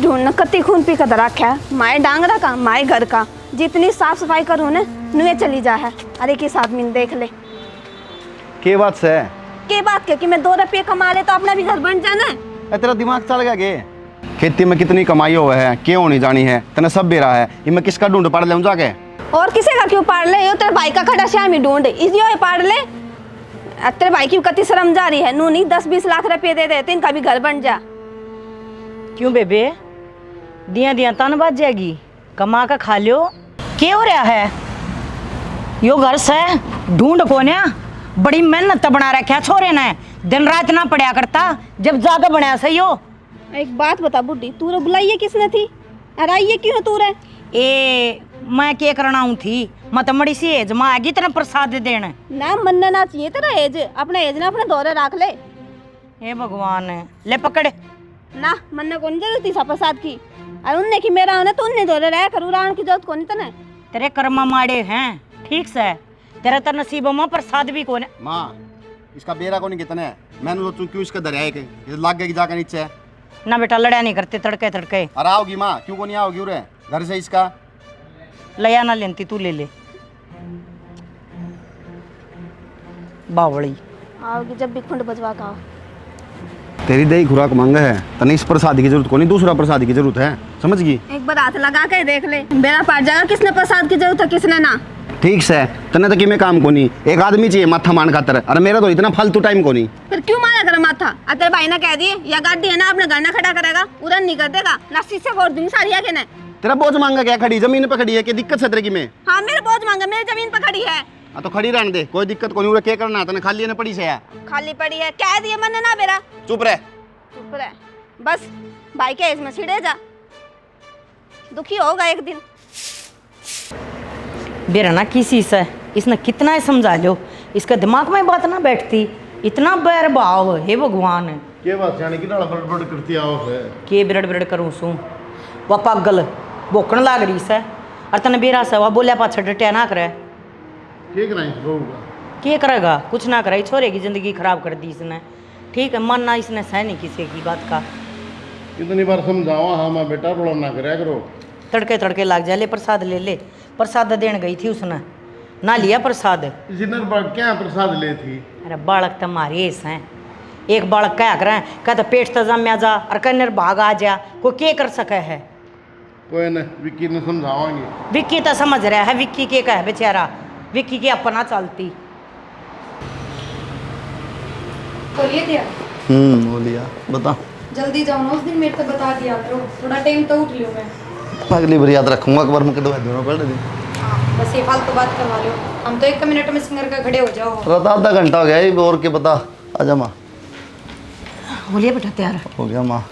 ढूंढना कत्ती खून पी कर रखा है माए डांगरा का माए घर का जितनी साफ सफाई करूँ ना नुए चली जा है। अरे किस आदमी ने देख ले के बात से के बात के कि मैं 2 रुपये कमा ले तो अपना भी घर बन जाना है। तेरा दिमाग चल गया के खेती में कितनी कमाई हुआ है क्यों नहीं जानी है तेने सब बेरा है ये मैं किसका ढूंढ पड़ ले जाके और किसे का क्यों पाड़ ले यो तेरे भाई का खड़ा श्यामी ढूंढ इसलिए पाड़ ले। तेरे भाई की कति शर्म जा रही है नू नहीं 10-20 लाख रुपए दे दे इनका भी घर बन जा। क्यों बेबे दिया दिया तन बच जाएगी कमा का खा लियो क्या हो रहा है यो घर से ढूंढ को ना बड़ी मेहनत बना रखा छोरे ने दिन रात ना पड़ा करता जब जाके बनाया सही हो। एक बात बता बुड्ढी तू रे बुलाई किसने थी अरे आई क्यों है तू रे ए मैं क्या करना हूँ थी मत मड़ी सी एज माँ आगी तेरा प्रसाद देने ना मनना ना चाहिए तेरा एज अपने एज ना अपने दौरे रख ले। हे भगवान ले पकड़ ना मनने कौन जरूरत थी सा प्रसाद की अरे उनने की मेरा होना तो उनने दौरे रह करूँ रावण की जरूरत कौन तने तेरे कर्मा माड़े हैं ठीक से तेरा तो नसीब माँ प्रसाद भी कौन माँ इसका बेरा को नहीं कितने मैंने सोचूं क्यों इसका दरिया के लाग गया जाकर नीचे ना बेटा लड़ा नहीं करते तड़के तड़के अरे आओगी माँ क्यों को नहीं आओगी उरे घर से इसका लया ना लेती तू ले ले बावड़ी आओगी जब भी खुंड बजवा का तेरी दही खुराक मांगा है तने इस प्रसाद की जरूरत को नहीं दूसरा प्रसाद की जरूरत है समझ गई। एक बार हाथ लगा के देख ले बेड़ा पार जाएगा किसने प्रसाद की जरूरत है किसने ना। ठीक से तने तो कि मैं काम को नहीं एक आदमी चाहिए माथा मान खातर अरे मेरा तो इतना फालतू टाइम को नहीं फिर क्यों मारा कर माथा तेरे भाई ने कह दिए या गाड़ी है ना अपने घर ना खड़ा करेगा उड़न नहीं कर देगा नस्सी से वोट दूंगी सारी के ने तेरा बोझ मांगा क्या खड़ी जमीन पे खड़ी है कि दिक्कत है तेरे की में हाँ मेरे बोझ मांगा मेरी जमीन पे खड़ी है। हाँ तो खड़ी रहने दे कोई दिक्कत को नहीं उरे क्या करना तने खाली है ना पड़ी से है खाली पड़ी है कह दिए मैंने ना मेरा चुप रह चुप रह बस भाई के एज में छिड़े जा दुखी होगा एक दिन। बेरा ना किसी से इसने कितना ही समझा लो इसका दिमाग में बात ना बैठती इतना बैर भाव हे भगवान के बात जाने की ना बड़बड़ करती आओ है के बिरड़ बिरड़ करूँ सू वह पागल भोकण लाग रही से और तने बेरा से वह बोलिया पाछड़ डटिया ना करे के कराई होगा क्या करेगा कुछ ना करे छोरे की जिंदगी खराब कर दी इसने ठीक है मानना इसने सह नहीं किसी की बात का कितनी बार समझाओ हाँ मैं बेटा रोड़ा ना करे करो तड़के तड़के लाग जाए ले प्रसाद देने गई थी उसने ना लिया प्रसाद क्या प्रसाद ले थी अरे बालक तुम्हारे ऐसा हैं एक बालक क्या करें कहता पेट तो जम्या जा और कन्नर भाग आ जा कोई क्या कर सके है कोई न विक्की ने समझावांगे विक्की तो समझ रहा है विक्की के कहे बेचारा विक्की की अपना चलती बोलिए दिया बोलिया बता जल्दी जाओ ना उस दिन मेरे को बता दिया करो थोड़ा टाइम तो उठ लियो मैं अगली बार याद रखूंगा अकबर में कटवा दूंगा पढ़ दी बस ये फालतू बात करवा लो हम तो 1 मिनट में सिंगर का खड़े हो जाओ रात आधा घंटा हो गया ये और के बता आजा माँ बोलिए बेटा तैयार हो गया माँ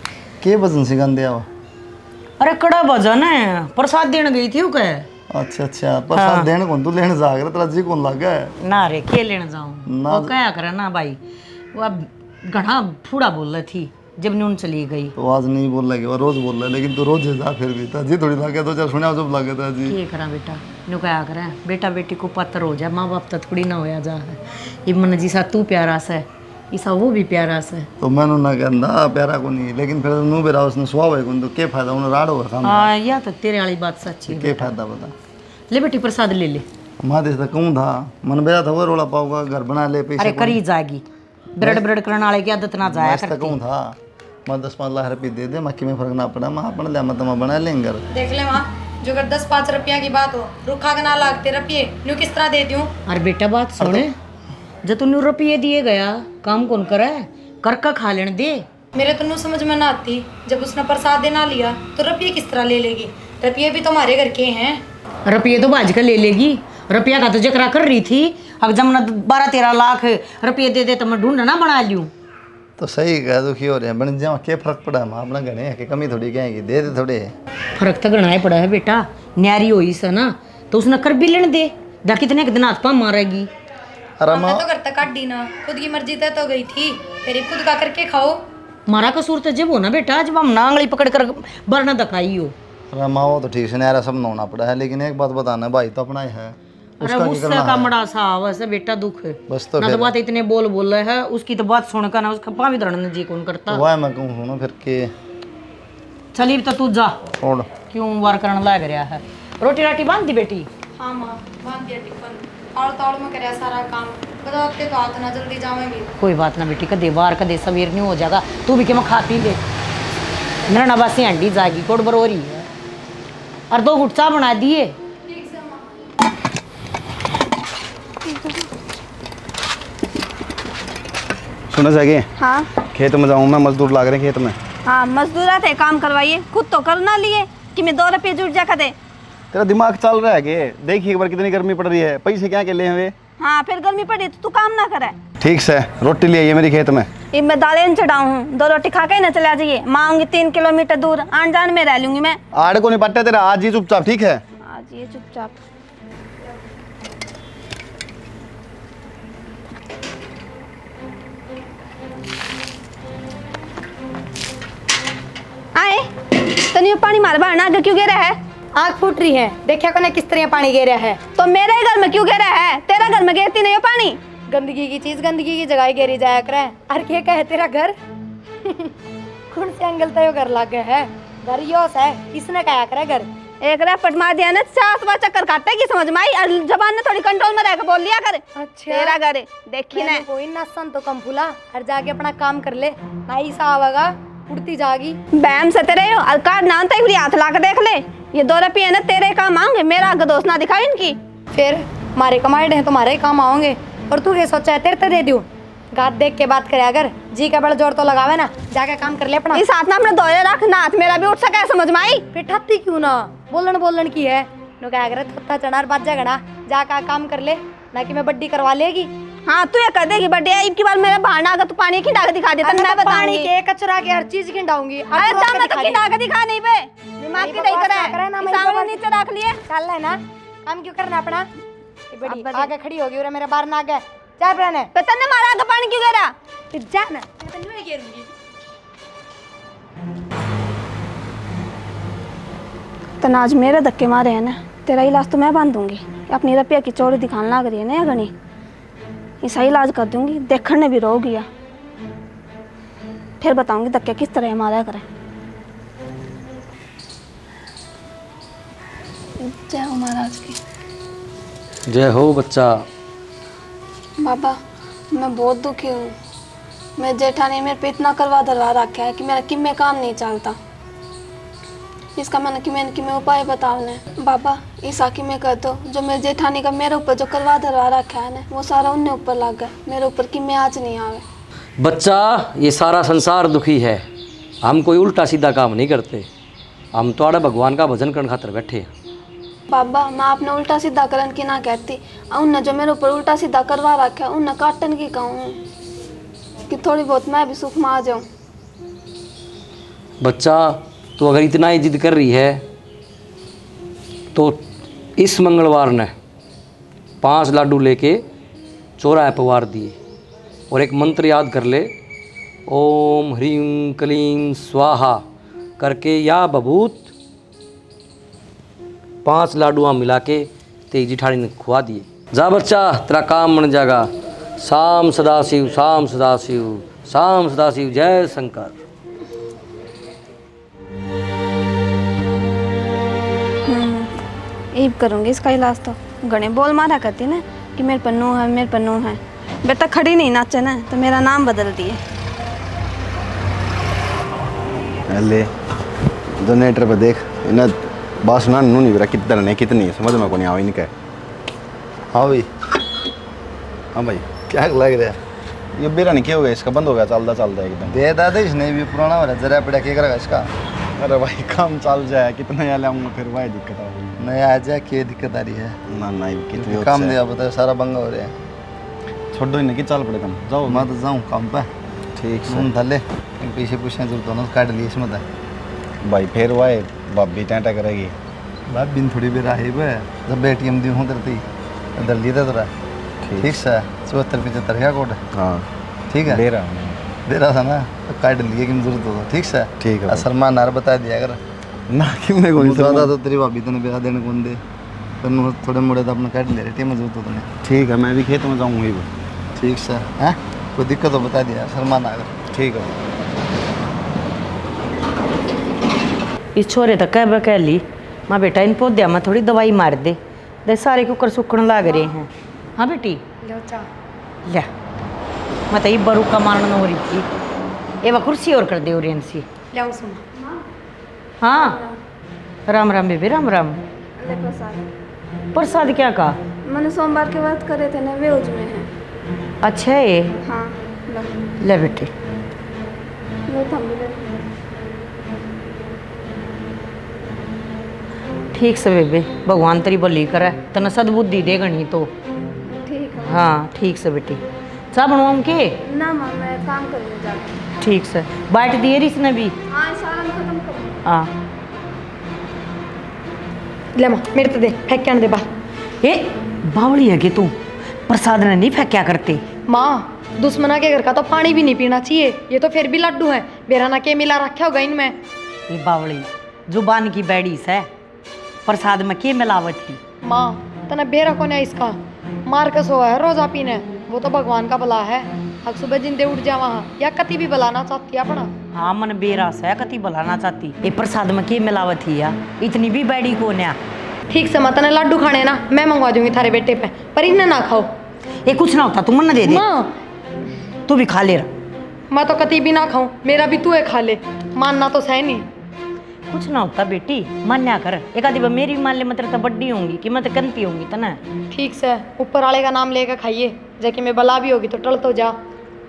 के भजन सिखा दिया वो अरे कड़ा भजन है प्रसाद देने गई थी वो कहे अच्छा प्रसाद देने कौन तू लेने जा तेरा जी कौन लगा है ना रे के लेने जाऊँ ना वो क्या करे ना भाई वो अब घना फूड़ा बोल रही थी जब नून चली गई तो आज नहीं बोल रहा वो रोज बोल रहा है लेकिन तू रोज जा फिर भी था जी थोड़ी लगे तो चार सुना जब लगे था जी ये करा बेटा नु क्या करे बेटा बेटी को पत्थर हो जाए माँ बाप तो थोड़ी ना होया जा है ये मन जी सा तू प्यारा सा ईसा वो भी प्यारा सा तो मैंने ना कहना प्यारा को नहीं लेकिन फिर नू बेरा उसने सुहा है कौन तो क्या फायदा उन्हें राड़ होगा काम हाँ या तो तेरे वाली बात सच्ची है क्या फायदा बता ले बेटी प्रसाद ले ले माँ देश था कहूँ था मन बेरा था वो रोला पाऊंगा घर बना ले पैसे अरे करी जाएगी ब्रेड ब्रेड करने वाले की आदत ना जाया मैं कहूँ था मैं 10-5 लाख रुपये दे दे मक्की में फर्क ना पड़ा मैं अपन ले मत मैं बना लेंगे देख ले माँ जो अगर 10-5 रुपया की बात हो रुखा के ना लागते रुपये न्यू किस तरह दे दूँ अरे बेटा बात सुने जब तू रुपये दिए गया काम कौन करे कर का खा लेने दे मेरे तो नू समझ में ना आती जब उसने प्रसाद देना लिया तो रुपये किस तरह ले लेगी रुपये भी तो हमारे घर के हैं रुपये तो बाज का ले लेगी रुपया का तो जकरा कर रही थी अब जब ना 12-13 लाख रुपये दे तो मैं ढूंढ ना बना लूँ तो सही कह दुखी हो रहे हैं बन जाओ क्या फर्क पड़ा माँ अपना गणे की कमी थोड़ी कहेंगी दे दे थोड़े फर्क तो गणा ही पड़ा है बेटा न्यारी होई सा ना तो उसने कर भी लेने दे दा कितने दिन हाथ पा मारेगी अरे मैं तो घर तक काट दी ना खुद की मर्जी तय तो गई थी फिर खुद का करके खाओ मारा कसूर तो जब हो ना बेटा जब हम नांगली पकड़ कर बरना दखाई हो अरे माँ वो तो ठीक से नारा सब होना पड़ा है लेकिन एक बात बताना भाई तो अपना ही है अरे उसका का मड़ा सा वैसे बेटा दुख है बस तो ना तो बात इतने बोल रहे है उसकी तो बात सुनकर ना उसका पावी धरने जी कौन करता तो वह मैं कहूँ सुनो फिर के चली तो तू जा, और क्यों वार करने लग रहा है। रोटी राटी बांध दी बेटी? हाँ माँ, बांध दिया टिफिन और तौड़ में करे सारा काम। बताते तो आते ना जल्दी जाएंगे। कोई बात ना बेटी, कदे वार कदे सवेर नहीं हो जाएगा। तू भी क्या खा पी ले, मेरा नवासी हंडी जाएगी, कोट बर हो रही है। और 2 घुट चाह बना दिए। ठीक से माँ। सुना जाएगी? हाँ खेत में जाऊँ मैं, मजदूर लाग रहे हैं खेत में। हाँ, मजदूर आते काम करवाइए, खुद तो कर ना लिए कि मैं 2 रुपये जुट जा कर दे। तेरा दिमाग चल रहा है कि देखिए एक बार कितनी गर्मी पड़ रही है, पैसे क्या के लिए हुए। हाँ, फिर गर्मी पड़ी तो तू काम ना करे। ठीक से रोटी ले आइए मेरी खेत में। ये मैं दालें चढ़ाऊँ हूँ, 2 रोटी खा के ही ना चला जाइए। माँ आऊंगी 3 किलोमीटर दूर, आन जान में रह लूंगी मैं। आड़ को नहीं पट्टे तेरा, आज ही चुपचाप, ठीक है? आज ये चुपचाप। आए तनी पानी मार बाहर ना, आगे क्यों गिरा है? आग फूट रही है, देखा को किस तरह पानी गिरा है। तो मेरे ही घर में क्यों गिरा है? तेरा घर में गिरती नहीं हो पानी। गंदगी की चीज गंदगी की जगह गिरी जाया करे। अरे क्या कहे तेरा घर कौन से एंगल तय घर लागे है? घर योस है, किसने कहा करे घर? एक रैपट मार दिया ना, 4 बार चक्कर काटते की समझ में आई। और जबान ने थोड़ी कंट्रोल में रहकर बोल लिया कर। अच्छा तेरा घर है, देखी ना। कोई नसन तो कम फूला, हर जाके अपना काम कर ले। नाई सा आवेगा उड़ती जागी। बैम से तेरे हो और कार ना तक हाथ ला के देख ले। ये 2 रुपये ना तेरे काम मांगे, मेरा आगे दोस्त ना दिखाई इनकी। फिर मारे कमाए हैं तुम्हारे ही काम आओगे। और तू ये सोचा है तेरे तो दे दूं? गात देख के बात करे, अगर जी का बड़ा जोर तो लगावे ना, जाके काम कर ले अपना। इस हाथ ना अपने दोये रख ना, हाथ मेरा भी उठ सके, समझ में आई? फिर ठत्ती क्यों ना, बोलन की है। नो क्या करे थत्ता चनार बात जाएगा ना, जाका काम कर ले, ना कि मैं बड्डी करवा लेगी। हाँ, तू ये कर देगी बड्डे। अब की बार मेरा बहाना अगर तू पानी की डाक दिखा देता मैं पानी बताऊंगी। के कचरा के हर चीज की डाऊंगी। अरे तब मैं तो की डाक दिखा नहीं बे, दिमाग की नहीं करे ना, सामने नीचे रख लिए। चल है ना, काम क्यों करना अपना? ये बड़ी अब आगे खड़ी होगी और मेरे बाहर ना आगे चाय पिलाने। पता नहीं मारा आगे पानी क्यों गिरा? फिर जा ना, मैं तो नहीं गिरूंगी। तना आज मेरे धक्के मारे हैं ना, तेरा इलाज तो मैं बांध दूंगी। अपनी रुपया की चोरी दिखाने लग रही है ना गणी, इसका इलाज कर दूंगी। देखने भी रो गया, फिर बताऊंगी धक्के किस तरह मारा करे। जय हो महाराज की। जय हो बच्चा। बाबा मैं बहुत दुखी हूँ। मेरे जेठानी मेरे पे इतना करवा धरवा रखा है कि मेरा किम्मे काम नहीं चलता। इसका मैंने कि मैं उपाय बताओ ने बाबा। इस आखी में कर दो, जो मेरे जेठानी का मेरे ऊपर जो करवा धरवा रखा है ना, वो सारा उनने ऊपर लग गया। मेरे ऊपर किम्मे आज नहीं आवे। बच्चा ये सारा संसार दुखी है, हम कोई उल्टा सीधा काम नहीं करते, हम तो भगवान का भजन करने खातर बैठे हैं। बाबा मैं आपने उल्टा सीधा करन की ना कहती, उनने जो मेरे ऊपर उल्टा सीधा करवा रखा है उनने काटन की कहूँ कि थोड़ी बहुत मैं भी सुख में आ जाऊँ। बच्चा तो अगर इतना ही जिद कर रही है तो इस मंगलवार ने 5 लाडू लेके चौराहे पर वार दिए और एक मंत्र याद कर ले, ओम ह्रीं क्लीं स्वाहा करके या बभूत 5 लाडुआ मिला के तेरी जिठानी ने खुआ दिए। जा बच्चा, तेरा काम बन जाएगा। शाम सदाशिव, शाम सदाशिव, शाम सदाशिव, जय शंकर। यही करूँगी इसका इलाज। तो घने बोल मारा करती ना कि मेरे पन्नू है, मेरे पन्नू है। बेटा खड़ी नहीं नाचे ना तो मेरा नाम बदल दिए। ले जनरेटर पे देख, इन्हें बस ना नू नहीं मेरा कितना नहीं कितनी समझ में को नहीं आवा इनका। हाँ भाई, हाँ भाई क्या लग रहा है? ये बेरा नहीं क्या हो गया इसका, बंद हो गया चलता एकदम। दे दादा इसने भी पुराना हो रहा है, जरा पड़ा क्या करेगा इसका? अरे भाई काम चल जाए, कितना या लाऊंगा फिर वही दिक्कत आ गई। नहीं आ जाए, क्या दिक्कत आ रही है? ना ना कितनी काम दिया बता, सारा बंगा हो रहा है। छोड़ दो इन्हें कि चल पड़े तुम जाओ। मैं तो जाऊँ काम पे। ठीक से सुन थले पीछे पूछने जरूरत होना, काट लिए इसमें था भाई, फिर वही भाभी टेंटा करेगी। बात बिन थोड़ी देर आई है, जब बेटी हम दी हूँ तरती इधर लिए था तोरा। ठीक से 74-75 का कोड। हाँ ठीक है, दे रहा था ना, तो काट लिए कि जरूरत हो। ठीक से, ठीक है। सलमान नार बता दिया अगर ना कि मैं कोई ज्यादा तो तेरी भाभी तने ब्याह देने कौन दे, पर थोड़े मोड़े तो अपना काट ले रहे टीम जरूरत हो तुम्हें। ठीक है, मैं भी खेत में जाऊँगी। ठीक से है, कोई दिक्कत हो बता दिया सलमान अगर। ठीक है। इस छोरे तक कह ली माँ बेटा इन पौधे में थोड़ी दवाई मार दे सारे कुकर सुखण लग रहे हैं। हाँ बेटी लो चा। ले मैं तो बरू का मारन हो रही थी। एवं कुर्सी और कर दे और सी। ले सुन। हाँ राम राम बेबी राम राम। ले प्रसाद। प्रसाद क्या कहा? मैंने सोमवार के व्रत करे थे ना, वे उज में है। अच्छा है। हाँ लो। ले बेटे लो थम ले। ठीक से बेबे भगवान तेरी भली करे तना सद्बुद्धि दे गणी तो। ठीक है। हाँ ठीक से बेटी चाह बनवाऊँ के? ना माँ मैं काम करने जाती हूँ। ठीक से बांट दिए रिस ने भी। हाँ सारा खत्म कर। हाँ ले माँ मेरे तो दे फेंक के आने दे बाहर। ए बावली है कि तू प्रसाद ने नहीं फेंक क्या करते? माँ दुश्मना के घर का तो पानी भी नहीं पीना चाहिए, ये तो फिर भी लड्डू है, बेरा ना के मिला रखा होगा इनमें। ये बावली जुबान की बैडी से प्रसाद में के मिलावट थी? माँ तना बेरा को ना इसका मार के सोया है रोजा पीने, वो तो भगवान का भला है। हक सुबह जिंदे उठ जा वहाँ या कति भी बुलाना चाहती है अपना। हाँ मन बेरा से कति बुलाना चाहती। ये प्रसाद में के मिलावट थी या इतनी भी बैडी को ना। ठीक से माता ने लड्डू खाने ना मैं मंगवा दूंगी थारे बेटे पे, पर इन्हें ना खाओ। ये कुछ ना होता तुम मन दे दे। माँ तू भी खा ले रहा। मैं तो कति भी ना खाऊं, मेरा भी तू है खा ले, मानना तो सही नहीं। कुछ ना होता बेटी मान्या कर। एक आधी बार मेरी मान ले मतलब तो बड्डी होंगी कि मैं तो कनती होंगी तना। ठीक से ऊपर वाले का नाम लेकर खाइए, जाके मैं बला भी होगी तो टल तो जा।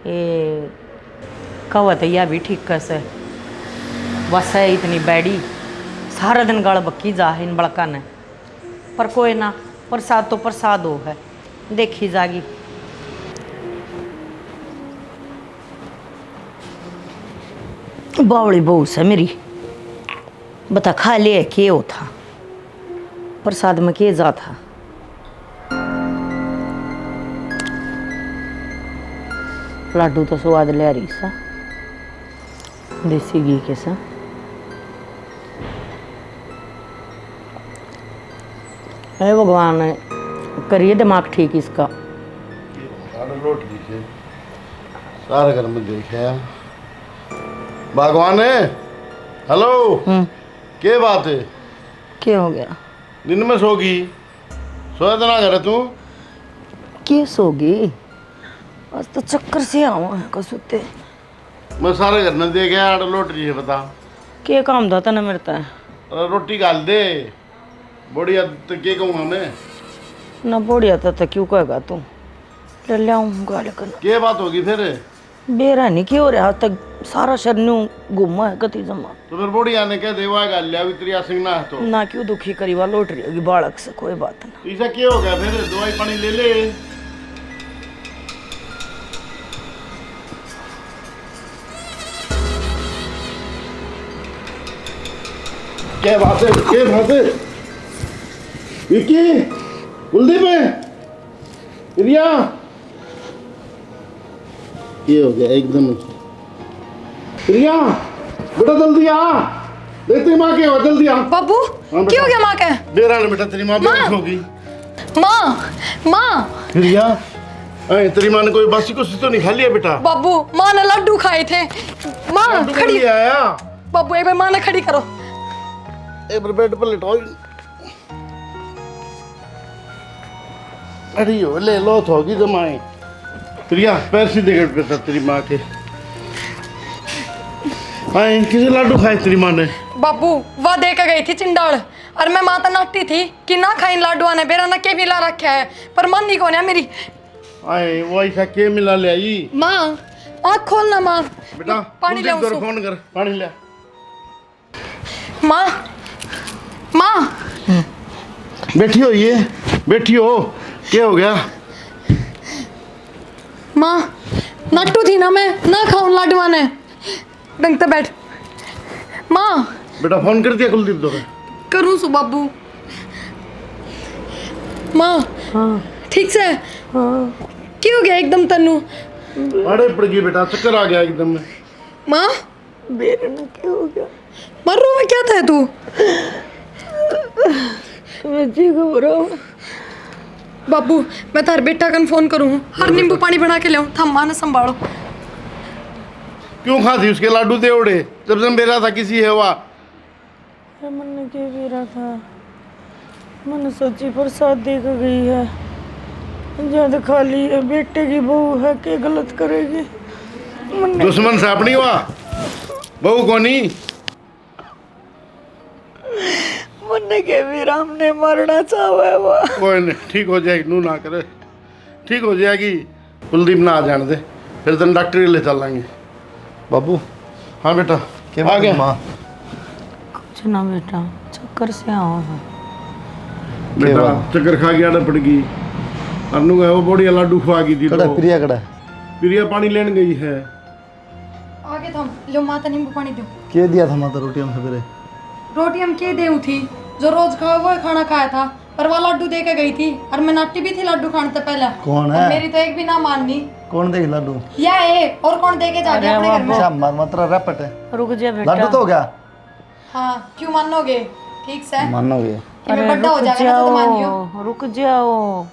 ये कवत या भी ठीक कैसे बस है इतनी बैडी सारा दिन गाल बक्की जा इन बड़का ने। पर कोई ना प्रसाद तो प्रसाद हो है देखी जागी। बावड़ी बहू से मेरी बता खा ले के हो था प्रसाद में के जा था। लड्डू तो स्वाद ले रही सा देसी घी के सा। अरे भगवान करिए दिमाग ठीक इसका। लोट लीजिए सारा घर में देखे भगवान है। हेलो क्या बात है? क्या हो गया? दिन में सोगी सोया तो ना करे तू? केस होगी आज तो चक्कर से आवा है कसुते। मैं सारे घर में देखे आड़ लोट लीजिए बता क्या काम था तना मेरे ता? रोटी गाल दे बढ़िया तो क्या कहूँगा मैं ना बढ़िया था तो क्यों कहेगा तू? ले ले आऊँगा लेकिन क्या बात होगी फिर? बेरा नहीं क्यों हो रहा आज तक सारा शरीर घूमा है कति जमा। तो फिर बढ़िया ने कह देवा गाल लिया तेरी सिंगना है तो ना क्यों दुखी करी वा लौट रही होगी बालक से कोई बात ना। ऐसा क्या हो गया फिर? दवाई पानी ले ले। क्या बात है? क्या बात है? विक्की कुलदीप है रिया ये हो गया एकदम। रिया बेटा जल्दी आ देखते माँ के हो जल्दी आ। बाबू हाँ, क्या हो गया माँ के? डेरा बेटा तेरी माँ बेहोश होगी। माँ माँ रिया अरे तेरी माँ ने कोई बासी कुछ तो नहीं खा लिया बेटा? बाबू माँ ने लड्डू खाए थे। माँ खड़ी आया बाबू एक बार माँ ने खड़ी करो। एक बार बेड पर लेटाओ। अरे यो ले लो होगी जमाए। प्रिया पैर सीधे कर बेटा तेरी माँ के। हाँ किसे लड्डू खाए तेरी माँ ने? बाबू वह दे के गई थी चिंडाल और मैं माता नाटी थी कि ना खाई लाडुआ ने बेरा ना के मिला रखा है पर मन नहीं कोने मेरी। आए वो ऐसा के मिला ले आई? माँ आँख खोलना माँ। बेटा पानी ले कुलदीप उसको। फोन कर पानी ले। माँ माँ बैठी हो ये बैठी हो क्या हो गया? माँ नट्टू थी ना मैं ना खाऊं लाडुआ ने डंग तो बैठ। माँ बेटा फोन कर दिया कुलदीप तो? करूँ सु बाबू। माँ हाँ ठीक से हाँ क्या हो गया एकदम तन्नू? अरे पड़ गई बेटा चक्कर आ गया एकदम में। माँ बेरे में क्या हो गया? मर्रो में क्या था तू? मैं जी घबराओ। बाबू मैं तार बेटा कन फोन करूँ हर नींबू पानी बना के ले थम माँ ने संभालो। क्यों खाती उसके लाडू दे उड़े जब से मेरा था किसी है हुआ? है मन के भी रहा था मन सोची प्रसाद देख गई है जद खाली है बेटे की बहू है के गलत करेगी दुश्मन से अपनी हुआ बहू कोनी मन के भी राम ने मरना चाहा है वो कोई नहीं ठीक हो जाएगी नू ना करे ठीक हो जाएगी कुलदीप ना आ जाने दे फिर तन डॉक्टर के ले चलेंगे बाबू हाँ बेटा के आ गया माँ कुछ ना बेटा चक्कर से आओ है बेटा चक्कर खा गया ना पड़ गई अनु है वो बढ़िया लाडू खवा गई थी कड़ा तो प्रिया कड़ा प्रिया पानी लेने गई है आगे थम लो माता नींबू पानी दो। के दिया था माता रोटी हम सवेरे रोटी हम के दे थी जो रोज खाओ वो खाना खाया था पर वो लड्डू दे के गई थी और मैं नाटी भी थी लड्डू खाने से पहले। कौन और है मेरी तो एक भी ना माननी। कौन देगी लड्डू या है और कौन दे के जा गया अपने घर में। अच्छा मार मात्रा रपट है रुक जा बेटा लड्डू तो हो गया हाँ क्यों मानोगे ठीक से मानोगे कि मैं बड़ा हो जाएगा ना तो मानियो। रुक जाओ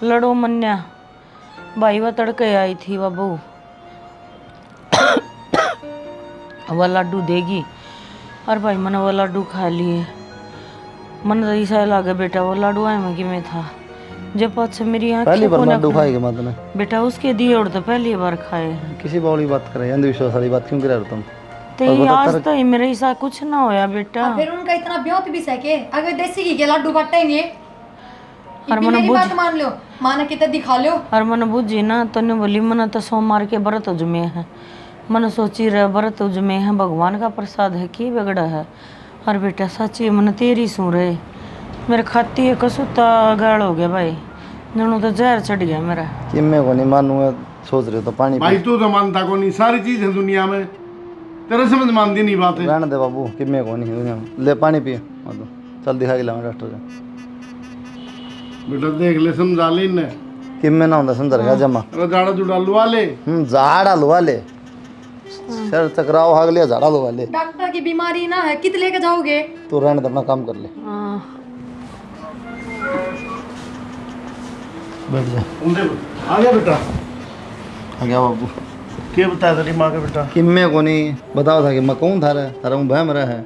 लड़ो मन्या भाई वह तड़के आई थी वह बहू वह लड्डू देगी और भाई मैंने वो लड्डू खा लिए मन तो ऐसा लगा बेटा वो लड्डू आए में कि मैं था जब पास मेरी पहली बार आँखें लड्डू खाएगी माता ने बेटा उसके दिए और तो पहली बार खाए हैं किसी बावली बात करे अंधविश्वास वाली बात क्यों करा रहे तुम तो ये आज तो मेरे ऐसा कुछ ना होया बेटा और फिर उनका इतना ब्योत भी सके अगर देसी घी के लड्डू बांटेंगे और मेरी मन बुझ बात मान लो माने कितना दिखा लो। और मन बुझी ना तने बोली मन तो सोमवार के व्रत उजमे है मन सोची रहे व्रत उजमे है भगवान का प्रसाद है की बिगड़ा है और बेटा सच्ची मन तेरी सू रहे मेरे खाती है कसूता गाल हो गया भाई जनू तो जहर चढ़ गया मेरा कि मैं को नहीं मानूंगा सोच रहे हो तो पानी भाई तू तो मानता को नहीं सारी चीज है दुनिया में तेरे समझ मानती नहीं बात है रहने दे बाबू कि मैं को नहीं दुनिया में ले पानी पिए तो चल दिखा के लाऊं डॉक्टर को बेटा देख ले समझा ले इन्हें कि मैं ना होता समझ रहा जमा अरे जाड़ा जुड़ा लुआ ले झाड़ा लुआ ले सर चकराव हाग लिया झाड़ा लुआ ले डॉक्टर की बीमारी ना है कित लेके जाओगे। तू रहने दे अपना काम कर ले बैठ जा आ गया बेटा आ गया बाबू क्या बताया तेरी माँ का बेटा कि मैं को नहीं बताओ था कि मैं कौन था रहा तारा हूँ बहम रहा है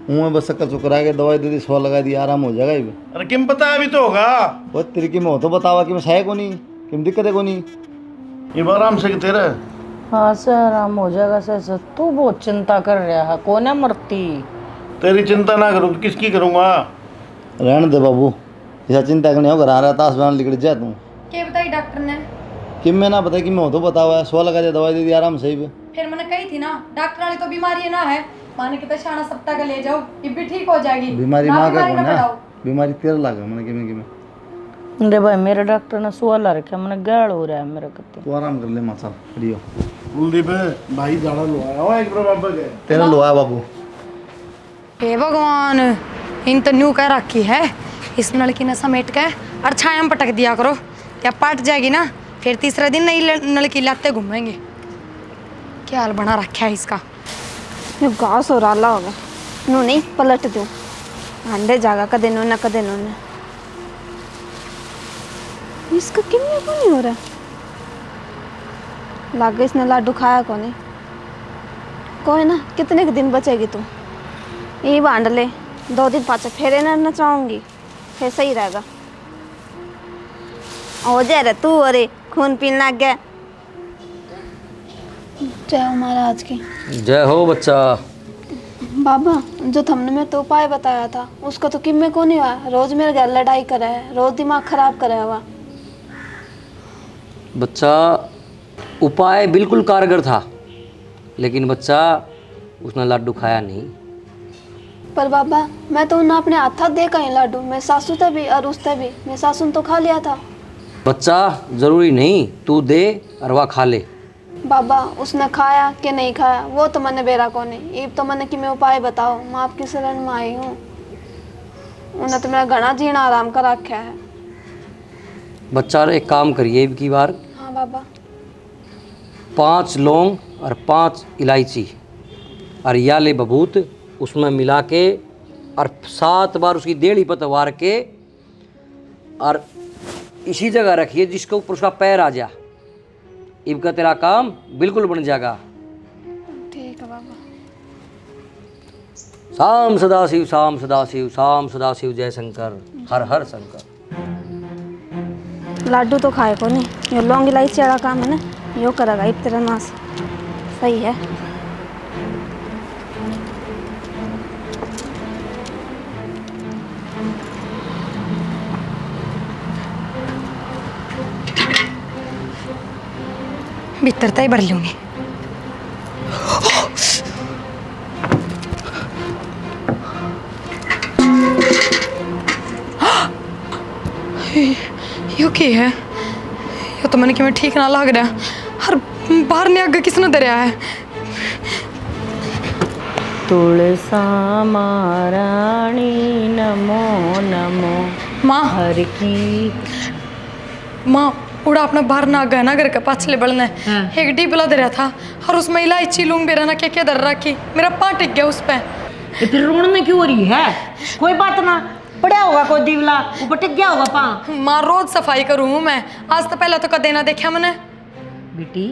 हूँ बस चक्कर चुकर के दवाई दे दी सवा लगा दी आराम हो जाएगा ये अरे किम पता अभी तो होगा वो तेरी की मैं हो तो बतावा कि मैं सही को नहीं कि दिक्कत है को नहीं ये बार आराम से तेरा हाँ सर आराम हो जाएगा सर तू बहुत चिंता कर रहा है कौन है मरती तेरी चिंता ना करूँ तो किसकी करूँगा रहने दे बाबू ऐसा चिंता करने हो घर आ रहा ताश बना निकल जा तू क्या बताई डॉक्टर ने। कि मैं ना बताया कि मैं हो तो बतावा सवा लगा दिया दवाई दे दी आराम से ही फिर मैंने कही थी ना डॉक्टर वाली तो बीमारी ना है माने कितना शाना सप्ताह का ले जाओ ये भी ठीक हो जाएगी। बीमारी ना माँ का बीमारी कौन ना है बढ़ाओ। बीमारी तेरा लगा मैंने कि अरे भाई मेरे डॉक्टर ने सुअला रखा मैंने गाड़ हो रहा है मेरा कत्ते तू आराम कर ले माचा रियो कुलदीप भाई जाड़ा लुआया हो एक बराबर के तेरा लोहा बाबू हे भगवान इन तो न्यू कह रखी है इस नलकी ने समेट के और छाया में पटक दिया करो या पट जाएगी ना फिर तीसरे दिन नई नलकी लाते घूमेंगे। क्या हाल बना रखा है इसका। ये घास और आला होगा नू नहीं पलट दूँ अंडे जागा कदे नू ना कदे नू ना इसका किन्ने को नहीं हो रहा लागे इसने लाडू खाया को नहीं कोई ना कितने के दिन बचेगी तू यही बांध ले 2 दिन पाँच फेरे ना चाहूँगी फिर सही रहेगा हो जाए रे तू अरे खून पीने लग गया। जय हो महाराज की जय हो बच्चा। बाबा जो तुमने मैं तो उपाय बताया था उसका तो किम्मे को नहीं हुआ रोज मेरे घर लड़ाई करे है रोज दिमाग खराब करे हुआ। बच्चा उपाय बिल्कुल कारगर था लेकिन बच्चा उसने लाडू खाया नहीं। पर बाबा मैं तो उन्हें अपने हाथ दे कहीं लाडू मैं सासू थे भी और उससे भी मैं सासू ने तो खा लिया था। बच्चा जरूरी नहीं तू दे और वह खा ले। बाबा उसने खाया कि नहीं खाया वो तो मैंने बेरा को नहीं अब तो मैंने कि मैं उपाय बताओ मैं आपकी शरण में आई हूँ उन्हें तो मेरा घना जीना आराम कर रखा है। बच्चा एक काम करिए अब की बार हाँ बाबा 5 लौंग और 5 इलायची और या ले बबूत उसमें मिला के और 7 बार उसकी देड़ी पर तवार के और इसी जगह रखिए जिसके ऊपर उसका पैर आ जा इब का तेरा काम बिल्कुल बन जाएगा। ठीक है बाबा। शाम सदाशिव, शाम सदाशिव, शाम सदाशिव, जय शंकर, हर हर शंकर। लाडू तो खाए को नहीं, यो लौंग इलायची वाला काम है ना, यो करेगा इतना नाश। सही है। भीतर ही भर लूंगी। यो क्या है? यो तो मैंने कि मैं ठीक ना लग रहा। हर बाहर ने आगे किसने दरिया है? तुलसा महारानी नमो नमो माँ हर की। माँ उड़ा अपना बाहर ना गया ना घर के पाछले बड़ने एक डीबला दरिया था और उसमें इलायची लूंग बेरा ना क्या क्या दर रखी, मेरा पाँव टिक गया उस पे। ये फिर रोने क्यों हो रही है? कोई बात ना, पड़ा होगा कोई दीवला, ऊपर टिक गया होगा पाँव। माँ रोज सफाई करूँ हूँ मैं, आज तो पहले तो कदे ना देखा मैंने। बेटी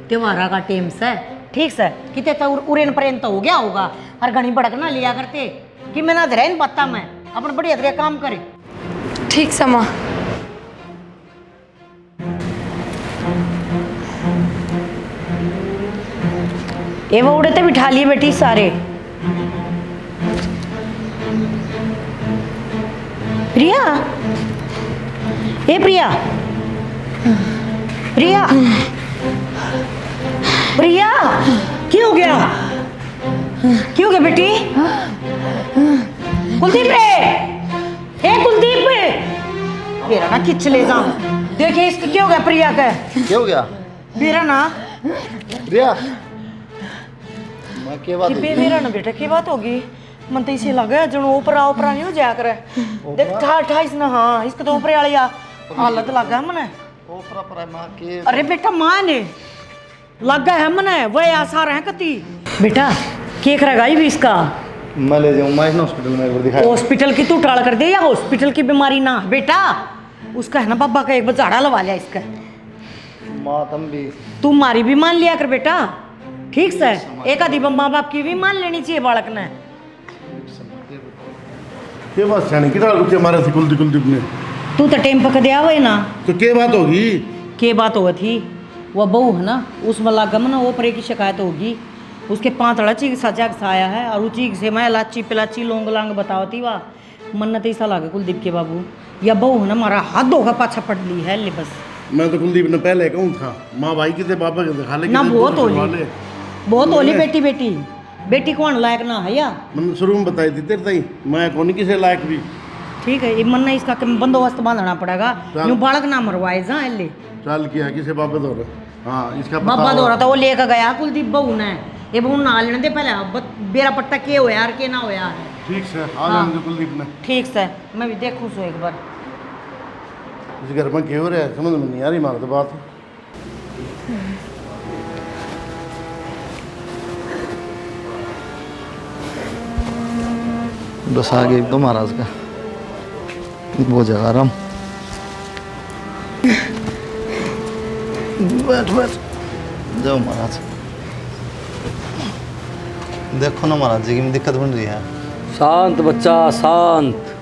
त्योहारा का टेम से ठीक से कितने तो उरेन परेन तो हो गया होगा, हर घनी भड़क ना लिया करते कि मैं ना धरेन पत्ता मैं अपन बढ़िया तरह काम करे। ठीक से माँ। ये वो उड़े तो बिठा लिए बेटी सारे। प्रिया, ए प्रिया, प्रिया, प्रिया, क्यों हो गया? क्यों हो गया बेटी? कुलदीप रे, ए कुलदीप रे, मेरा ना खिंच ले जा। देखिए इसकी क्या हो गया प्रिया का? क्या हो गया? मेरा ना प्रिया मैं क्या बात कि मेरा ना बेटा की बात होगी, मन तो इसे लगा जन ऊपरा ऊपरा नहीं हो जाया करे। देख ठा इस ना, हाँ इसके तो ऊपरे वाली हालत लगा मने। ओपरा पर मां के। अरे बेटा मां ने लगा है मने, वह आसार है कती। बेटा केक रगाई भी इसका, मैं ले जाऊं मैं हॉस्पिटल में एक बार दिखाया। हॉस्पिटल की तू टाल कर दे या हॉस्पिटल की बीमारी ना बेटा, उसका है ना बाबा का एक बार झाड़ा लगा लिया इसका। मां तुम भी तू मारी भी मान लिया कर बेटा, ठीक से एक आधी माँ बाप की भी मान लेनी चाहिए बालक ने। के बात जाने कितना रुपये मारे थे कुलदीप ने? तू तो टेम पक दिया हुआ ना, तो क्या बात होगी? के बात हुआ थी वह बहू है ना, उसमें लागम ना ओपरे की शिकायत होगी, उसके 5 लड़ची की सजा आया है और उची से मैं लाची पिलाची लोंग लांग बतावती वाह मन्नत ऐसा लागे कुलदीप के बाबू, या बहू है ना हमारा हाथ धोखा पाछा पड़ ली है ले बस। मैं तो कुलदीप ने पहले कहूँ था माँ भाई के थे बाबा के थे खाले ना बहुत होली, बहुत होली बेटी बेटी बेटी कौन लायक ना है या? मैंने शुरू में बताई थी तेरे ताई, मैं कौन किसे लायक भी। ठीक है ये मन ने इसका बंदोबस्त बांधना पड़ेगा, यूं बालक ना मरवाए जा ले। चाल किया किसे बाबा दौरा? हाँ इसका पता बाबा होगा। दौरा था वो लेकर गया कुलदीप बहू ने, ये बहू ना लेने दे पहले बेरा पट्टा के होया यार के ना होया है। ठीक से आ हाँ। जाने दो कुलदीप ने। ठीक से मैं भी देखूं सो एक बार। इस घर में क्यों हो रहा है समझ में नहीं आ रही मार तो बात। बस आ गए तो महाराज का वो जगह आराम। बैठ बैठ जाओ महाराज। देखो ना महाराज जी की दिक्कत बन रही है। शांत बच्चा शांत।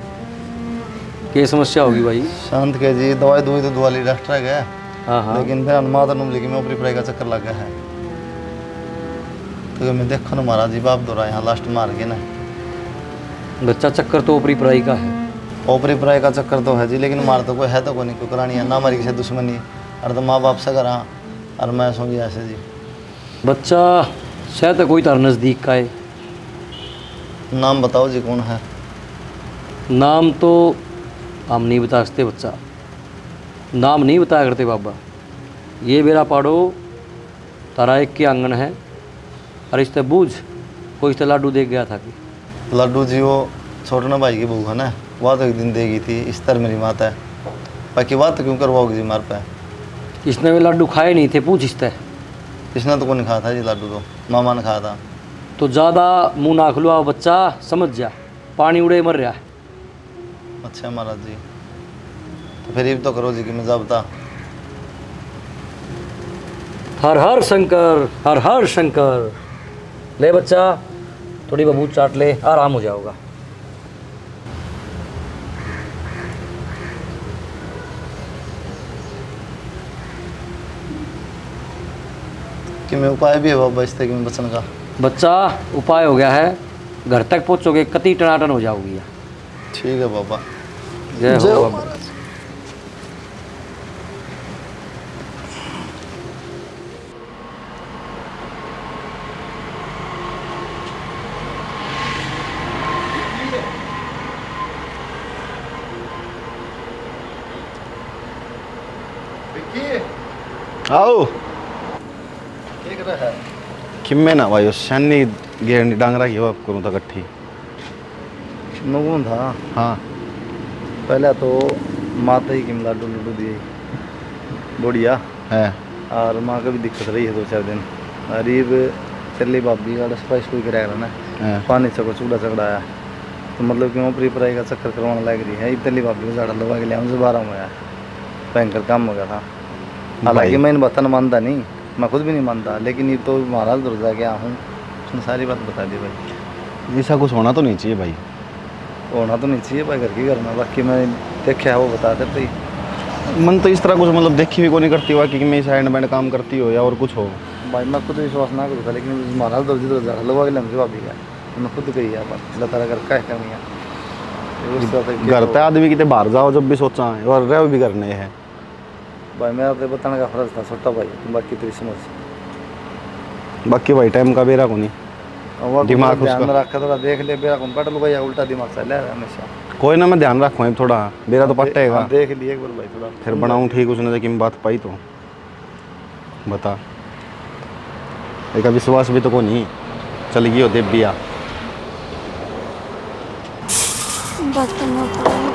क्या समस्या होगी भाई? शांत के जी दवाई दुई तो दवा ली डॉक्टर है गया, हाँ हाँ लेकिन फिर माता नुम लेकिन मैं ऊपरी पढ़ाई का चक्कर लग गया है। तो मैं देखो ना महाराज जी बाप दौरा यहाँ लास्ट मार गए ना। बच्चा चक्कर तो ऊपरी पढ़ाई का है। ऊपरी पढ़ाई का चक्कर तो है जी, लेकिन मार तो कोई है तो कोई नहीं, कोई करानी है ना हमारी किसी दुश्मनी है। और तो माँ बाप से करा और मैं सो गया ऐसे जी। बच्चा शायद कोई तार नज़दीक का है। नाम बताओ जी कौन है? नाम तो हम नहीं बता सकते बच्चा, नाम नहीं बताया करते बाबा। ये मेरा पाड़ो तारा एक के आंगन है और इस बूझ कोई इस लाडू देख गया था कि लड्डू जी वो छोटना भाई की बहू है ना, वह तो एक दिन देगी थी इस तरह मेरी माता है। बाकी बात तो क्यों करवाओगे जी मार पे? इसने वे लाडू खाए नहीं थे, पूछ इससे। इसने तो कोई नहीं खाया था जी लाडू, तो मामा ने खाया था। तो ज़्यादा मुँह ना खुलवा बच्चा, समझ जा पानी उड़े मर रहा है। अच्छा महाराज जी तो फिर ये तो करो जी कि मैं जा बता। हर हर शंकर, हर हर शंकर। ले बच्चा थोड़ी बबूत चाट ले, आराम हो जाओगा। कि मैं उपाय भी है बाबा इस तक में बचने का? बच्चा, उपाय हो गया है, घर तक पहुँचोगे कति टनाटन हो जाओगी यार। ठीक है बाबा। जय जय हो हो बाबा। आओ ठीक रहा है। किम्मे ना भाई शनि गेरनी डांगरा की हो करूँ तो इकट्ठी। नगुन था। हाँ पहले तो माता ही की लाडू लूडू दिए बढ़िया है। और माँ का भी दिक्कत रही है 2-4 दिन। गरीब चली भाभी का सफाई सफाई कराया ना, हाँ। पानी चको चूड़ा चकड़ाया तो मतलब कि ऊपरी पराई का चक्कर करवाने लग रही है। इतनी भाभी को झाड़ा लगा के लिया मुझे 12 में आया, भयंकर काम हो गया था। हालांकि मैं इन बातों मानता नहीं, मैं खुद भी नहीं मानता, लेकिन ये तो महाराज दूर जा गया हूँ, उसने सारी बात बता दी भाई। ऐसा कुछ होना तो नहीं चाहिए भाई। होना तो नहीं चाहिए भाई, घर की घर में। बाकी मैं देखा है वो बताते थे। मन तो इस तरह कुछ मतलब देखी भी को नहीं करती हुआ कि मैं साइड बैंड काम करती हो या और कुछ हो। भाई मैं खुद विश्वास ना करूँ था, लेकिन महाराज दूर जी झाड़ा लगा के मुझे भाभी का तो मैं खुद कही है बात, अल्लाह ताला कर क्या करनी है। घर पे आदमी कितने बाहर जाओ जब भी सोचा है और रह भी करने हैं। भाई मेरा तो बताने का फर्ज था छोटा भाई, बाकी तेरी समझ। बाकी भाई टाइम का बेरा को नहीं। और दिमाग ध्यान उसका- में रखा थोड़ा देख ले, बेरा कौन पटल भाई उल्टा दिमाग चल रहा है हमेशा। कोई ना मैं ध्यान रखूँ थोड़ा, बेरा तो पट्टेगा। हाँ, देख लिए एक बार भाई थोड़ा फिर बनाऊँ ठीक उसने लेकिन बात पाई तो बता। एक विश्वास भी तो को नहीं चल गई हो देविया। बर्तन होता है।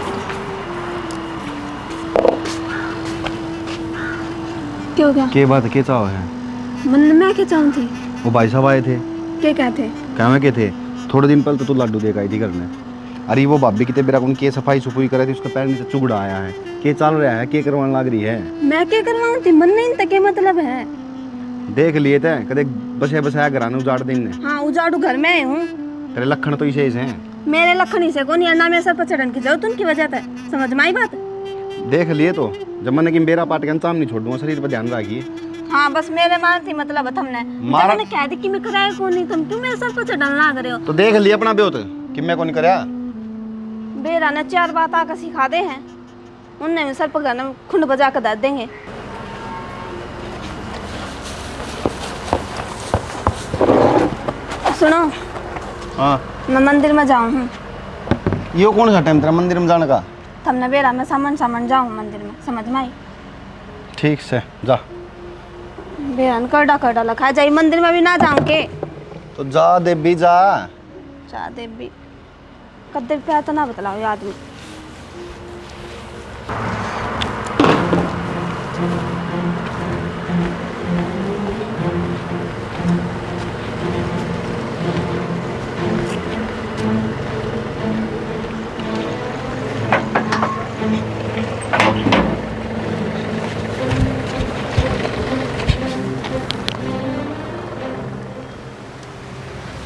क्या हो गया? के बात के चाहो है? मन मैं क्या चाहूँ थी? वो भाई साहब आए थे। क्या कहते? क्या मैं के थे? थोड़े दिन पहले तो तू लाडू देकर आई थी घर में। अरे वो भाभी कितने बेरा उनकी सफाई सफाई करे थी, उसका पैर नीचे चुगड़ा आया है। के चल रहा है, के करवाने लग रही है? मैं क्या करवाऊँ थी? मन नहीं तक मतलब है। देख लिए थे कदे बसे बसाया घराने उजाड़ दिन ने। हाँ उजाड़ू घर में आई हूँ। तेरे लक्षण तो इसे हैं। मेरे लखनी से कौन अन्ना मेरे सर पर चढ़न की जरूरत उनकी वजह से। समझ में आई बात? देख लिए तो जब मैंने कि मेरा पाट के अंताम नहीं छोड़ दूंगा, शरीर पर ध्यान रखिए। हाँ बस मेरे मान थी मतलब हमने मारा- मैंने कह दी कि मैं कराया कौन नहीं, तुम क्यों मेरे सर पर चढ़न लग रहे हो? तो देख लिए अपना ब्योत कि मैं कौन करया। बेरा ने 4 बात आकर सिखा दे हैं, उनने भी सर पर घर में खुंड बजा कर दे देंगे। सुनो, हाँ मैं मंदिर में जाऊँ हूँ। यो कौन सा टाइम तेरा मंदिर में जाने का? तुमने बेरा में सामान जाऊँ मंदिर में, समझ में आई? ठीक से जा। बेरा ने करडा लखा जाई मंदिर में भी ना जाऊँ के। तो जा देवी जा। जा देवी कदे प्यार तो ना बतलाओ ये आदमी।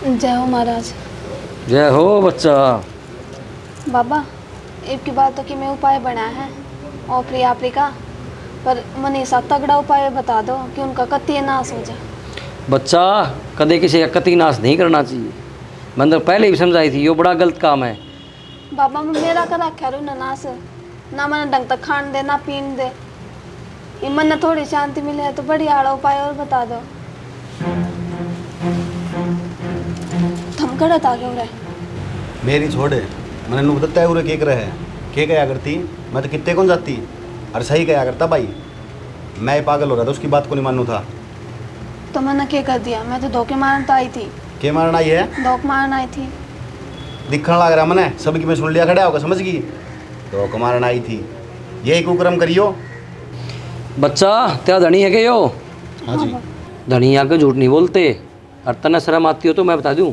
जय हो महाराज। जय हो बच्चा। बाबा एक की बात तो कि मैं उपाय बनाया है और प्रिया का, पर मनीषा तगड़ा उपाय बता दो कि उनका कत्ती नाश हो जाए। बच्चा, कदे किसी का कति नाश नहीं करना चाहिए। मैंने तो पहले भी समझाई थी, ये बड़ा गलत काम है। बाबा मेरा कर रखा रू नाश, ना मैंने ढंग तक खान दे ना पीन दे। ये मन ने थोड़ी शांति मिले है तो बढ़िया आड़ा उपाय और बता दो। थम गलत आ गए रहे। मेरी छोड़े मैंने नु बताया उरे के करे है के कया करती। मैं तो कितने कौन जाती अरे सही कया करता भाई। मैं पागल हो रहा था, उसकी बात को नहीं मानू था। तो मैंने क्या कर दिया? मैं तो धोखे मारन तो आई थी। के मारना आई है? धोख मारन आई थी। दिखने लग रहा मैंने सबकी मैं सुन लिया खड़ा होगा, समझ गई? धोख मारना आई थी, यही कुकर्म करियो। बच्चा तेरा धनी है के यो? हाँ जी। धनी आके झूठ नहीं बोलते। और तना शर्म आती हो तो मैं बता दूं,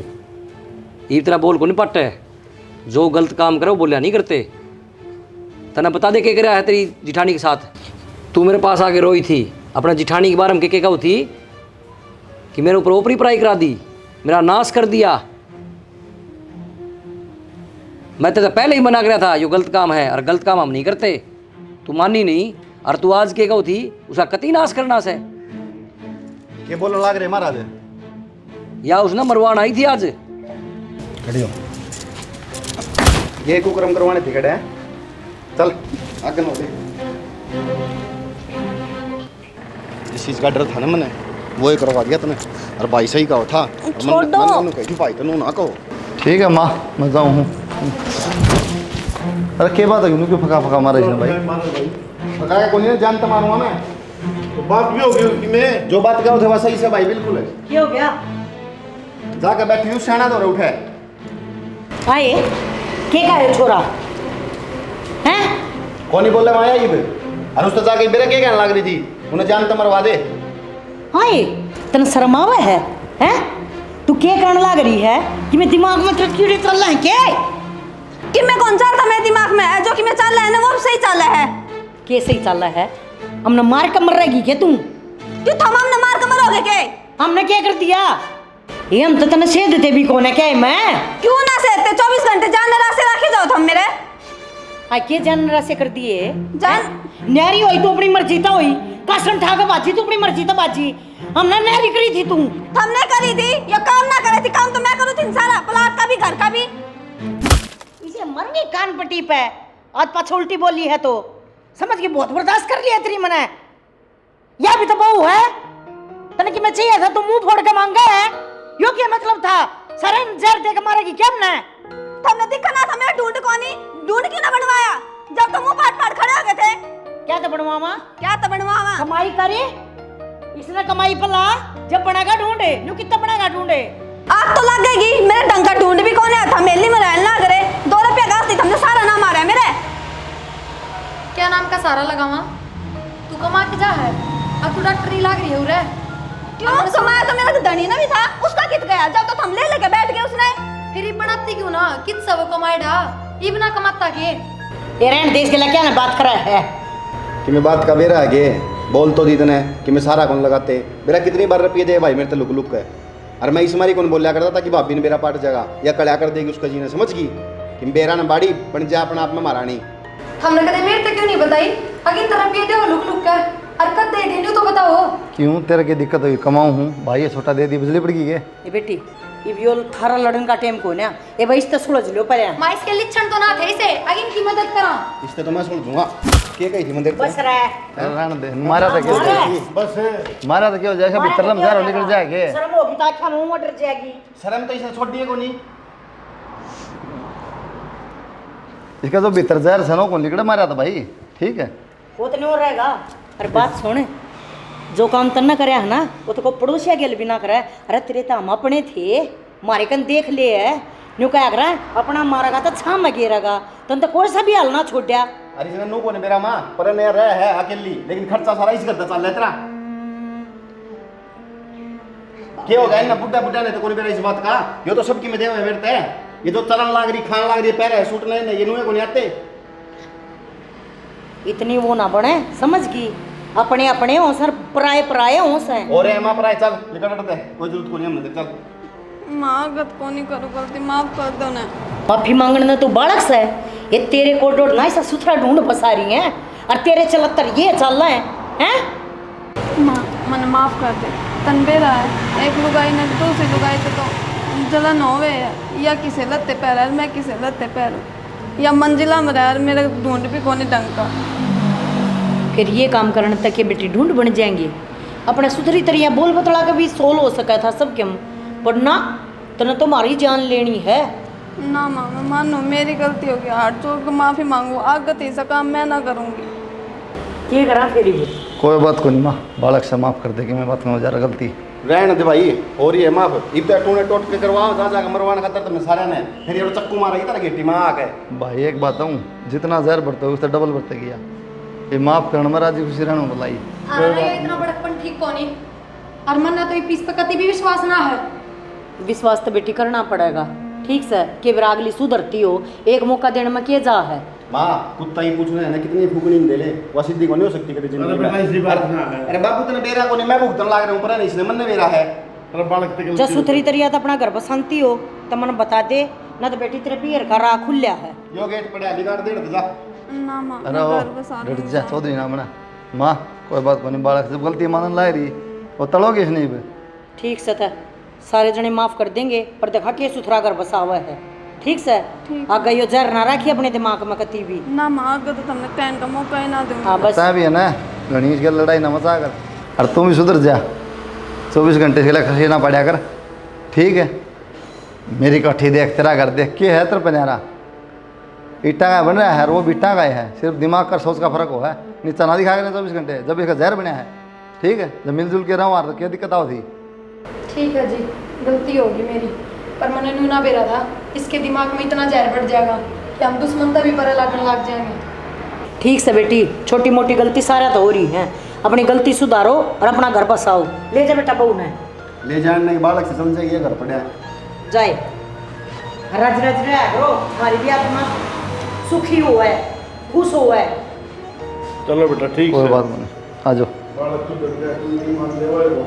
ये तेरा बोल को नहीं पट है। जो गलत काम करे वो बोलिया नहीं करते। तना बता दे के करा है तेरी जिठानी के साथ। तू मेरे पास आके रोई थी अपना जिठानी के बारे में के कहू थी कि मेरे ऊपर ऊपरी पढ़ाई करा दी, मेरा नाश कर दिया। मैं तो पहले ही मना कर था यो गलत काम है, और गलत काम हम नहीं करते। तू मानी नहीं, और तू आज के कहो थी उसका कति नाश करना से। ये बोलने लग रहे महाराज या उसने मरवान आई थी आज। खड़ी हो, ये कुकरम करवाने थे खड़े हैं। चल आगे नो दे। जिस चीज का डर था ना मैंने वो ही करवा दिया तूने। और भाई सही कहा था। छोड़ दो। भाई तो ना कहो। ठीक है माँ, मैं जाऊँ हूँ। अरे क्या बात है, क्यों फका फका मारे इसने भाई? पकाया कौन है, जानता मारूंगा मैं। तो बात भी होगी उनकी में। जो बात कहो थे वह सही से भाई, बिल्कुल है। क्या हो गया? जाकर बैठी हूँ सियाना तो उठे। आए के का है छोरा हैं? कौन ही बोल रहा माया ये और उस तो जाके मेरे क्या कहने लग रही थी, उन्हें जानता मरवा दे। आए तन शर्म आवे है हैं? तू क्या करने लग रही है कि मैं दिमाग में कीड़े चल रहे हैं क्या? कि मैं कौन चलता मेरे दिमाग में है, जो कि मैं चल रहा है ना वो सही चल रहा है। के सही चल रहा है? हमने मार कर मर रहेगी क्या तू? क्यों थम हमने मार के मरोगे के? हमने क्या कर दिया? ये हम तो तने से देते भी कौन है क्या मैं? क्यों ना सहते 24 घंटे जान रास्ते रखे जाओ थम मेरे। आ के जान से कर दिए जान न्यारी हुई तो अपनी मर्जी तो हुई, कासन ठा के बाजी तो अपनी मर्जी तो बाजी। हमने न्यारी करी थी तू। हमने करी थी, ये काम ना करे थी। काम तो मैं करूँ थी सारा, प्लाट का भी घर का भी। इसे मरनी कान पट्टी पे आज पाछे उल्टी बोली है तो समझ के बहुत बर्दाश्त कर लिया तेरी मने। यह भी तो बहू है तने कि मैं चाहिए था तो मुंह फोड़ के मांगा है। यो क्या मतलब था? सारे जहर दे के मारेगी क्या हमने? तुमने दिखा ना था मेरा ढूंढ कौनी, ढूंढ क्यों ना बनवाया जब तुम मुंह फाड़ फाड़ खड़े हो गए थे? क्या तो बनवावा? क्या तो बनवावा? कमाई करे इसने कमाई पला जब बनागा ढूंढे न्यू कितना बनागा ढूंढे। आग तो लग गई मेरे ढंग का ढूंढ भी कौन है था मेली में रहना करे 2 रुपया गास दी तुमने सारा ना मारा है मेरे। क्या नाम का सारा लगावा? तू कमा के जा है, अब तू डॉक्टरी लाग रही है उरे। क्यों कमाया तो मेरा धनी ना भी था, उसका कित गया जब तो हम ले लेके बैठ गए उसने। फिर ही बनाती क्यों ना, कित सब कमाए ढा ये बिना कमाता के। ये रहन देश के लिए क्या ना बात करा है कि मैं बात का बेरा है के बोल तो दी तने कि मैं सारा कौन लगाते मेरा कितनी बार रुपये दे भाई मेरे तो लुक लुक है। और मैं इस मारी कौन बोलिया करता था कि भाभी ने मेरा पाट जगह या कड़ा कर देगी उसका जीना, समझ गई कि बेरा न बाड़ी बन जा अपना आप में महारानी। हमने कदे मेरे तक क्यों नहीं बताई? अगिन तरफ ये दे लुक लुक का हरकत दे देनी तो बताओ। क्यों तेरे की दिक्कत हुई? कमाऊँ हूँ भाई, ये छोटा दे दी बिजली पड़ गई के। ये बेटी ये भी थारा लड़न का टाइम को ना ये भाई इससे सुलझ लो पर मां इसके लक्षण तो ना थे इसे, अगिन की मदद करा। इससे तो मैं सुन दूंगा के कही थी मंदिर बस रहा रहने दे, मारा था क्यों? बस मारा था क्यों? जैसा भी तरलम जहर निकल जाएगा। शर्म होगी तो आँखें मुंह में डर जाएगी। शर्म तो इसे छोड़ दिए को नहीं। इसका जो भीतर जहर सनो को निकले मारा था भाई, ठीक है वो तो नहीं हो रहेगा। अरे बात सुन, जो काम तन्ना करे है ना वो तो को पड़ोसिया गेल भी ना करे। अरे तेरे तो हम अपने थे, मारे कन देख ले है न्यू क्या कर अपना मारेगा तो छाम में गिरेगा तन तो कोई सा भी हाल ना छोड़ दिया। अरे इसने नो को ने मेरा मां पर ने रह है अकेली, लेकिन खर्चा सारा इस करता चल लेतरा क्या हो गया ना बुड्ढा बुड्ढा ने तो कोई मेरा इस बात का यो तो सबकी में देव है मेरे ते। ये तो चलन लाग रही खान लाग रही पैर है सूट नहीं ये नुए को नहीं आते। इतनी वो ना बने समझ गई, अपने अपने हों सर पराए पराए हों सर। और है मां पर आए चल निकल हटते कोई जरूरत को नहीं हमने चल। माँ गत को नहीं करो, गलती माफ कर दो ना। माफी मांगने तो बालक से ये तेरे को डोड़ ना ऐसा सुथरा ढूंढ फंसा रही है और तेरे चलत्तर ये चल रहा है हैं? माँ मन माफ कर दे, तन बेरा है एक लुगाई ने दूसरी लुगाई तो जलन होवे है या किसे लत्ते पैर है मैं किसे लत्ते पैर या मंजिला में रह मेरे ढूंढ भी कोनी ढंग का। फिर ये काम करने तक ये बेटी ढूंढ बन जाएंगे। अपने सुथरी तरिया बोल बतला के भी सोल हो सका था सबके पर ना तने तुम्हारी जान लेनी है ना माँ मैं मानो मेरी गलती हो गई, हाथ जोड़ के माफी मांगू, आगत ऐसा काम मैं ना करूँगी। ये करा फिर ये कोई बात को नहीं माँ, बालक से माफ कर दे कि मैं बात में जा रहा गलती रहने दे भाई हो रही है माफ। इतना टूने टोट के करवाओ जा जाकर मरवाने खातर तुमने सारे ने फिर ये चक्कू मारा इधर गेटी में आके। भाई एक बात हूँ, जितना जहर बढ़ता है उससे डबल बढ़ते गया। ये माफ करने में राजी खुशी रहना बुलाई। अरे इतना बड़कपन ठीक कोनी और मन ना तो ये पीस पे कति भी विश्वास ना है। विश्वास तो बेटी करना पड़ेगा ठीक से कि फिर अगली सुधरती हो, एक मौका देने में क्या जा है। माँ कुत्ता ही पूछ रहे हैं ना कितनी फूकनी दे ले वो सिद्धि को नहीं हो सकती कभी जिंदगी में। ऐसी बात ना है। अरे बाबू तने बेरा को नहीं मैं भुगतन लाग रहा हूँ पर इसने मन ने बेरा है अरे बालक ते जब सुथरी तरिया तो अपना घर बसंती हो तो मन बता दे, ना तो बेटी तेरे पियर का राह खुल्या है। यो गेट पड़े अली गाड़ दे जा। ना माँ अरे ओ डट जा चौधरी ना बना माँ, कोई बात को नहीं, बालक से गलती मानन लाई रही वो तड़ोगे इस नहीं पे। ठीक से था, सारे जने माफ कर देंगे, पर देखा के सुथरा घर बसा हुआ है। ठीक से आगे यो जहर ना रखी अपने दिमाग में कती भी। ना माँ अगर तो तुमने कहने का मौका ही ना दूंगी। हाँ बस पता भी है ना, गणेश की लड़ाई ना मचा कर, और तुम भी सुधर जा, 24 घंटे के लिए खसी ना पड़ा कर, ठीक है। मेरी कट्ठी देख, तेरा घर देख के है तेरे पन्यारा, ईटा का बन रहा है और वो भी ईटा का ही है, सिर्फ दिमाग का सोच का फर्क हो है। नीचा ना दिखाएगा 24 घंटे, जब इसका जहर बना है, ठीक है। जब मिलजुल के रहो तो क्या दिक्कत आओ थी। ठीक है जी, गलती होगी मेरी, पर मैंने नू ना बेरा था, इसके दिमाग में इतना जहर बढ़ जाएगा कि हम दुश्मनता भी पर लगने लग जाएंगे। ठीक से बेटी, छोटी मोटी गलती सारा तो हो रही है, अपनी गलती सुधारो और अपना घर बसाओ। ले जा बेटा बहू ने ले जाने नहीं, बालक से समझे ये घर पड़ा है। जाए रज रज रहा करो, हमारी भी आत्मा सुखी हुआ है, खुश हुआ है। चलो बेटा ठीक कोई है। बात नहीं, आ जाओ। बालक तू डर गया, तू नहीं मान ले वो।